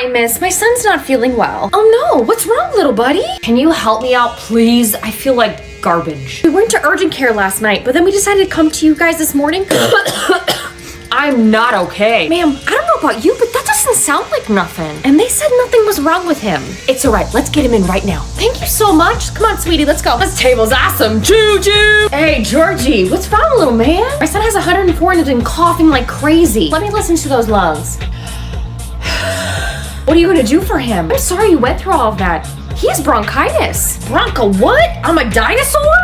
fine, miss. My son's not feeling well. Oh no, what's wrong, little buddy? Can you help me out, please? I feel like garbage. We went to urgent care last night, but then we decided to come to you guys this morning. I'm not okay. Ma'am, I don't know about you, but that doesn't sound like nothing. And they said nothing was wrong with him. It's all right, let's get him in right now. Thank you so much. Come on, sweetie, let's go. This table's awesome. Choo-choo! Hey, Georgie, what's wrong, little man? My son has 104 and has been coughing like crazy. Let me listen to those lungs. What are you gonna do for him? I'm sorry you went through all of that. He has bronchitis. Bronco what? I'm a dinosaur?